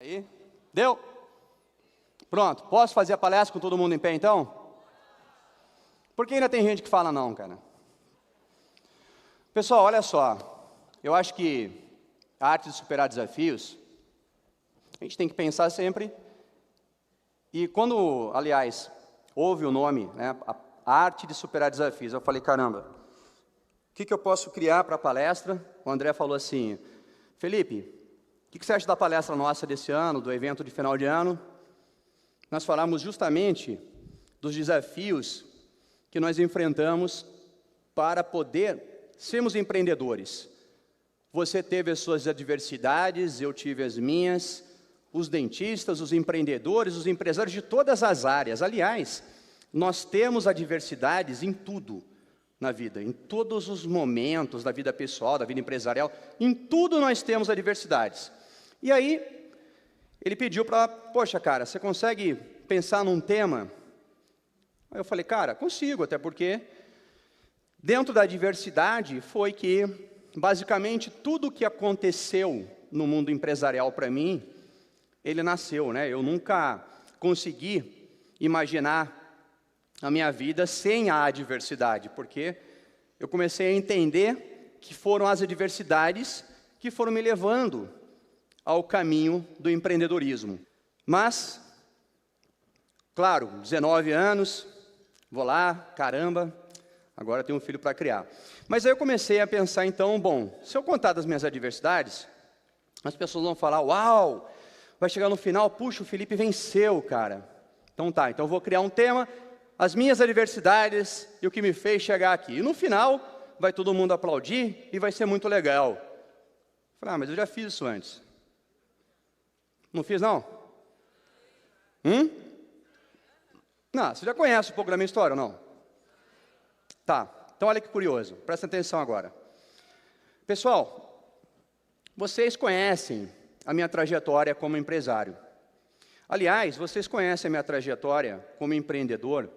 Aí, deu? Pronto, posso fazer a palestra com todo mundo em pé, então? Porque ainda tem gente que fala não, cara. Pessoal, olha só, eu acho que a arte de superar desafios, a gente tem que pensar sempre, e quando, aliás, houve o nome, né, a arte de superar desafios, eu falei, caramba, o que eu posso criar para a palestra? O André falou assim, Felipe, o que você acha da palestra nossa desse ano, do evento de final de ano? Nós falamos justamente dos desafios que nós enfrentamos para poder sermos empreendedores. Você teve as suas adversidades, eu tive as minhas, os dentistas, os empreendedores, os empresários de todas as áreas. Aliás, nós temos adversidades em tudo na vida, em todos os momentos da vida pessoal, da vida empresarial, em tudo nós temos adversidades. E aí, ele pediu para, poxa, cara, você consegue pensar num tema? Aí eu falei, cara, consigo, até porque dentro da adversidade foi que, basicamente, tudo que aconteceu no mundo empresarial para mim, ele nasceu, né? Eu nunca consegui imaginar a minha vida sem a adversidade, porque eu comecei a entender que foram as adversidades que foram me levando ao caminho do empreendedorismo. Mas, claro, 19 anos, vou lá, caramba, agora tenho um filho para criar. Mas aí eu comecei a pensar, então, bom, se eu contar das minhas adversidades, as pessoas vão falar, uau, vai chegar no final, puxa, o Felipe venceu, cara. Então tá, então eu vou criar um tema, as minhas adversidades e o que me fez chegar aqui. E no final, vai todo mundo aplaudir e vai ser muito legal. Eu falei, mas eu já fiz isso antes. Não fiz, não? Não, você já conhece um pouco da minha história, ou não? Tá, então olha que curioso, presta atenção agora. Pessoal, vocês conhecem a minha trajetória como empresário. Aliás, vocês conhecem a minha trajetória como empreendedor,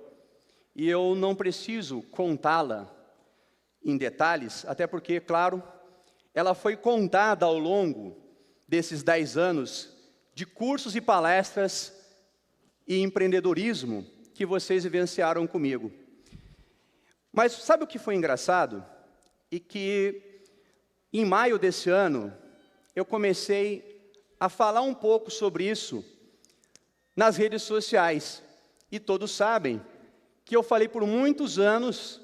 e eu não preciso contá-la em detalhes, até porque, claro, ela foi contada ao longo desses 10 anos de cursos e palestras e empreendedorismo que vocês vivenciaram comigo. Mas sabe o que foi engraçado? E que em maio desse ano, eu comecei a falar um pouco sobre isso nas redes sociais. E todos sabem que eu falei por muitos anos,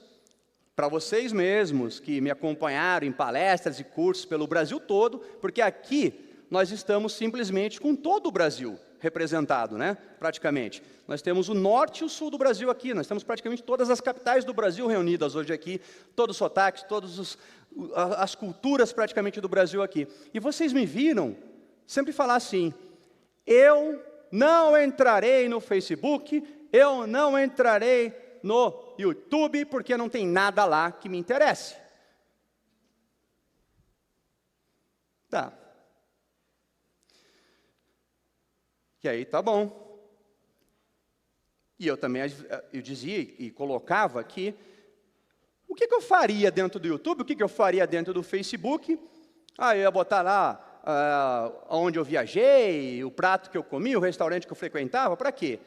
para vocês mesmos, que me acompanharam em palestras e cursos pelo Brasil todo, porque aqui nós estamos simplesmente com todo o Brasil representado, né? Praticamente. Nós temos o norte e o sul do Brasil aqui, nós temos praticamente todas as capitais do Brasil reunidas hoje aqui, todos os sotaques, todas as culturas praticamente do Brasil aqui. E vocês me viram sempre falar assim, eu não entrarei no Facebook, eu não entrarei no YouTube, porque não tem nada lá que me interesse. Tá. E aí, tá bom. E eu também eu dizia e colocava que o que eu faria dentro do YouTube, o que eu faria dentro do Facebook, eu ia botar lá onde eu viajei, o prato que eu comi, o restaurante que eu frequentava, para quê?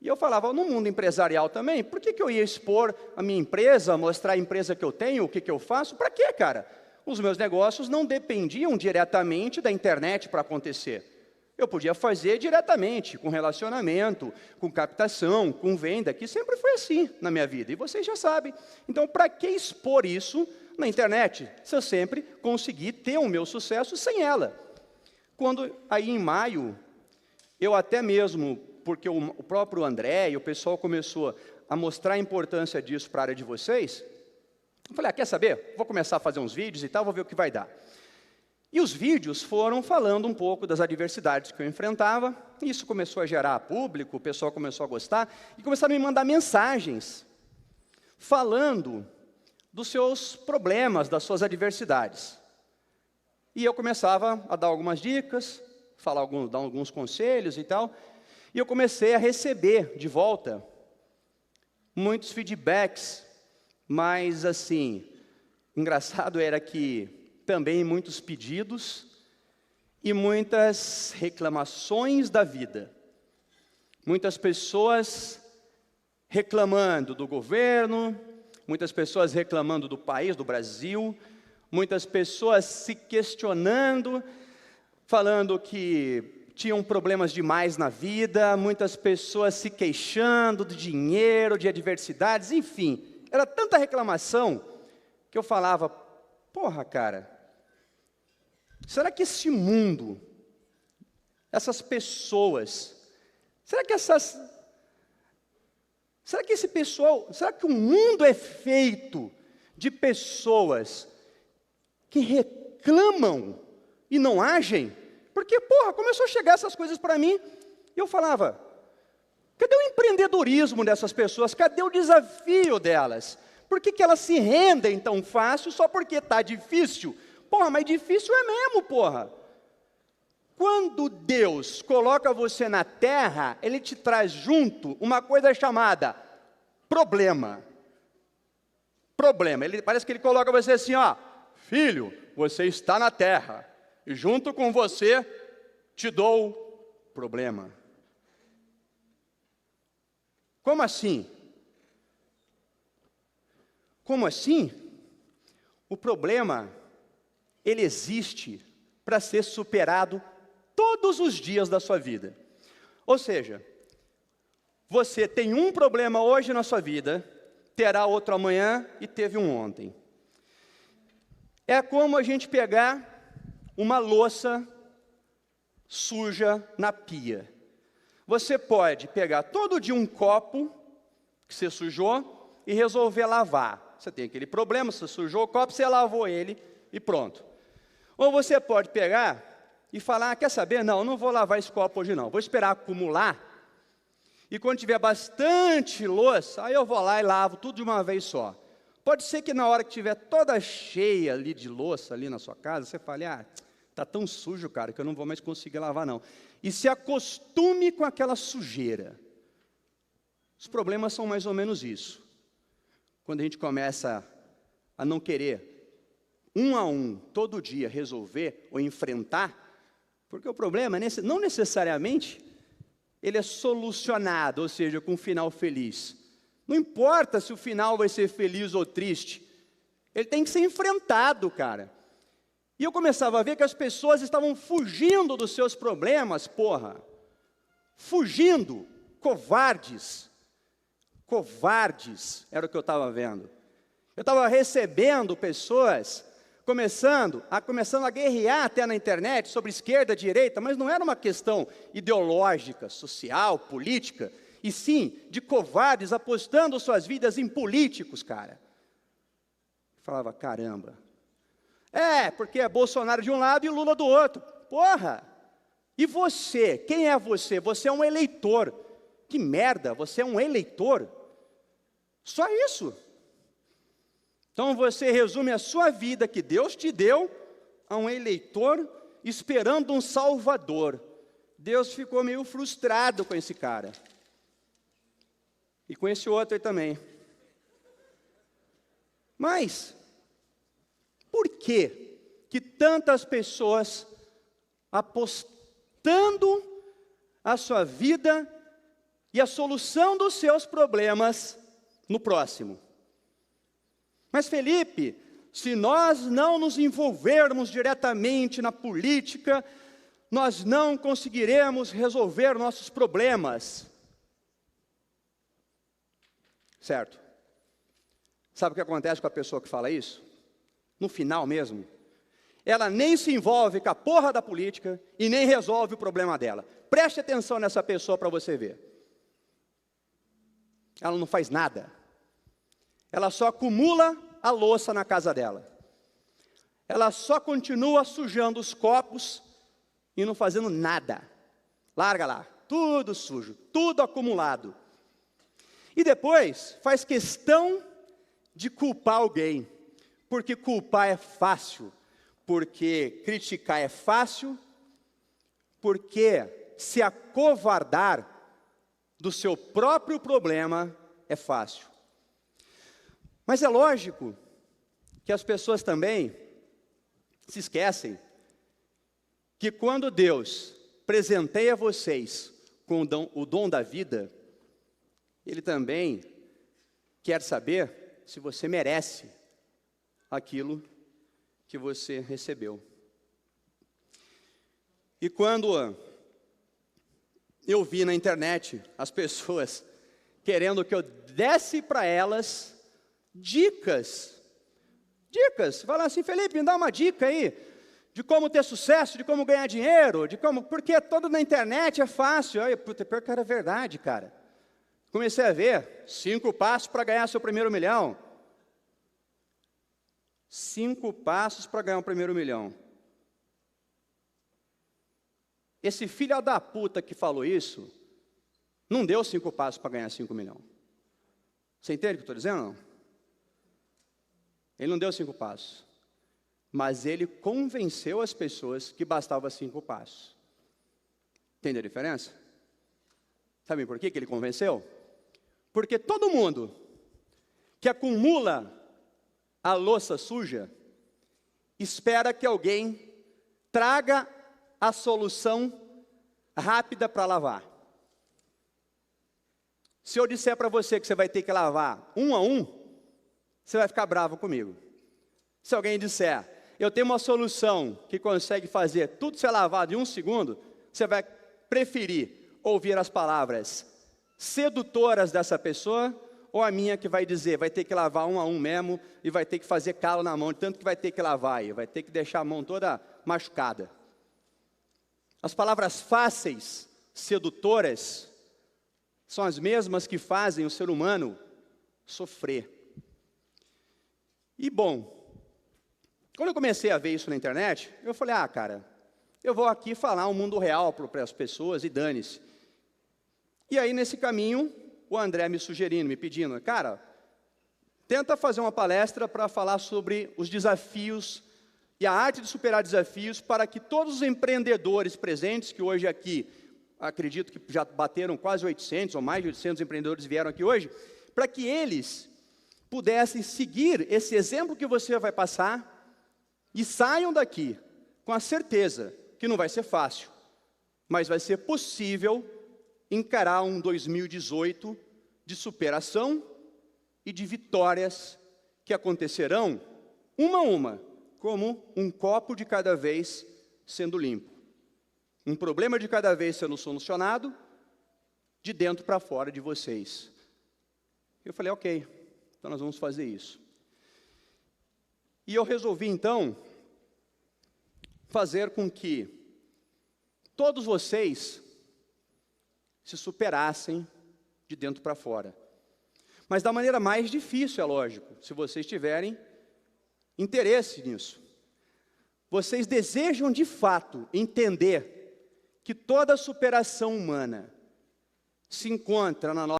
E eu falava, no mundo empresarial também, por que eu ia expor a minha empresa, mostrar a empresa que eu tenho, o que eu faço? Para quê, cara? Os meus negócios não dependiam diretamente da internet para acontecer. Eu podia fazer diretamente, com relacionamento, com captação, com venda, que sempre foi assim na minha vida, e vocês já sabem. Então, para que expor isso na internet, se eu sempre consegui ter o meu sucesso sem ela? Quando, aí em maio, eu até mesmo, porque o próprio André e o pessoal começou a mostrar a importância disso para a área de vocês, eu falei, quer saber? Vou começar a fazer uns vídeos e tal, vou ver o que vai dar. E os vídeos foram falando um pouco das adversidades que eu enfrentava, e isso começou a gerar público, o pessoal começou a gostar, e começaram a me mandar mensagens, falando dos seus problemas, das suas adversidades. E eu começava a dar algumas dicas, dar alguns conselhos e tal, e eu comecei a receber de volta muitos feedbacks, mas assim, engraçado era que também muitos pedidos, e muitas reclamações da vida. Muitas pessoas reclamando do governo, muitas pessoas reclamando do país, do Brasil, muitas pessoas se questionando, falando que tinham problemas demais na vida, muitas pessoas se queixando do dinheiro, de adversidades, enfim. Era tanta reclamação que eu falava, porra, cara, será que esse mundo, essas pessoas, será que esse pessoal, será que o mundo é feito de pessoas que reclamam e não agem? Porque, porra, começou a chegar essas coisas para mim, e eu falava, cadê o empreendedorismo dessas pessoas? Cadê o desafio delas? Por que elas se rendem tão fácil só porque está difícil? Porra, mas difícil é mesmo, porra. Quando Deus coloca você na terra, Ele te traz junto uma coisa chamada problema. Problema. Parece que Ele coloca você assim, ó, filho, você está na terra, e junto com você te dou problema. Como assim? Como assim? O problema, ele existe para ser superado todos os dias da sua vida. Ou seja, você tem um problema hoje na sua vida, terá outro amanhã e teve um ontem. É como a gente pegar uma louça suja na pia. Você pode pegar todo dia um copo que você sujou e resolver lavar. Você tem aquele problema, você sujou o copo, você lavou ele e pronto. Ou você pode pegar e falar, quer saber? Não vou lavar esse copo hoje não, vou esperar acumular. E quando tiver bastante louça, aí eu vou lá e lavo tudo de uma vez só. Pode ser que na hora que estiver toda cheia ali de louça ali na sua casa, você fale, está tão sujo, cara, que eu não vou mais conseguir lavar não. E se acostume com aquela sujeira. Os problemas são mais ou menos isso. Quando a gente começa a não querer, um a um, todo dia, resolver ou enfrentar, porque o problema, não necessariamente, ele é solucionado, ou seja, com um final feliz. Não importa se o final vai ser feliz ou triste, ele tem que ser enfrentado, cara. E eu começava a ver que as pessoas estavam fugindo dos seus problemas, porra. Fugindo, covardes. Covardes, era o que eu estava vendo. Eu estava recebendo pessoas começando a guerrear até na internet sobre esquerda, direita, mas não era uma questão ideológica, social, política, e sim de covardes apostando suas vidas em políticos, cara. Eu falava, caramba. Porque é Bolsonaro de um lado e Lula do outro. Porra! E você? Quem é você? Você é um eleitor. Que merda, você é um eleitor. Só isso. Então você resume a sua vida que Deus te deu a um eleitor esperando um salvador. Deus ficou meio frustrado com esse cara. E com esse outro aí também. Mas, por que tantas pessoas apostando a sua vida e a solução dos seus problemas no próximo? Mas Felipe, se nós não nos envolvermos diretamente na política, nós não conseguiremos resolver nossos problemas. Certo? Sabe o que acontece com a pessoa que fala isso? No final mesmo, ela nem se envolve com a porra da política e nem resolve o problema dela. Preste atenção nessa pessoa para você ver. Ela não faz nada. Ela só acumula a louça na casa dela. Ela só continua sujando os copos e não fazendo nada. Larga lá, tudo sujo, tudo acumulado. E depois faz questão de culpar alguém, porque culpar é fácil, porque criticar é fácil, porque se acovardar do seu próprio problema é fácil. Mas é lógico que as pessoas também se esquecem que quando Deus presenteia vocês com o dom da vida, Ele também quer saber se você merece aquilo que você recebeu. E quando eu vi na internet as pessoas querendo que eu desse para elas dicas, fala assim: Felipe, me dá uma dica aí, de como ter sucesso, de como ganhar dinheiro, porque tudo na internet é fácil. Aí, puta, pior que era verdade, cara. Comecei a ver 5 passos para ganhar seu primeiro milhão. 5 passos para ganhar o primeiro milhão. Esse filho da puta que falou isso, não deu 5 passos para ganhar 5 milhões. Você entende o que eu estou dizendo? Não? Ele não deu 5 passos. Mas ele convenceu as pessoas que bastava 5 passos. Entende a diferença? Sabe por que ele convenceu? Porque todo mundo que acumula a louça suja, espera que alguém traga a solução rápida para lavar. Se eu disser para você que você vai ter que lavar 1 a 1, você vai ficar bravo comigo. Se alguém disser, eu tenho uma solução que consegue fazer tudo ser lavado em 1 segundo, você vai preferir ouvir as palavras sedutoras dessa pessoa, ou a minha que vai dizer, vai ter que lavar 1 a 1 mesmo, e vai ter que fazer calo na mão, tanto que vai ter que lavar, e vai ter que deixar a mão toda machucada. As palavras fáceis, sedutoras, são as mesmas que fazem o ser humano sofrer. E bom, quando eu comecei a ver isso na internet, eu falei, cara, eu vou aqui falar um mundo real para as pessoas e dane-se. E aí, nesse caminho, o André me sugerindo, me pedindo, cara, tenta fazer uma palestra para falar sobre os desafios e a arte de superar desafios para que todos os empreendedores presentes, que hoje aqui, acredito que já bateram quase 800 ou mais de 800 empreendedores vieram aqui hoje, para que eles pudessem seguir esse exemplo que você vai passar e saiam daqui com a certeza que não vai ser fácil, mas vai ser possível encarar um 2018 de superação e de vitórias que acontecerão uma a uma, como um copo de cada vez sendo limpo. Um problema de cada vez sendo solucionado, de dentro para fora de vocês. Eu falei, ok, então nós vamos fazer isso. E eu resolvi, então, fazer com que todos vocês se superassem de dentro para fora. Mas da maneira mais difícil, é lógico, se vocês tiverem interesse nisso. Vocês desejam, de fato, entender que toda superação humana se encontra na nossa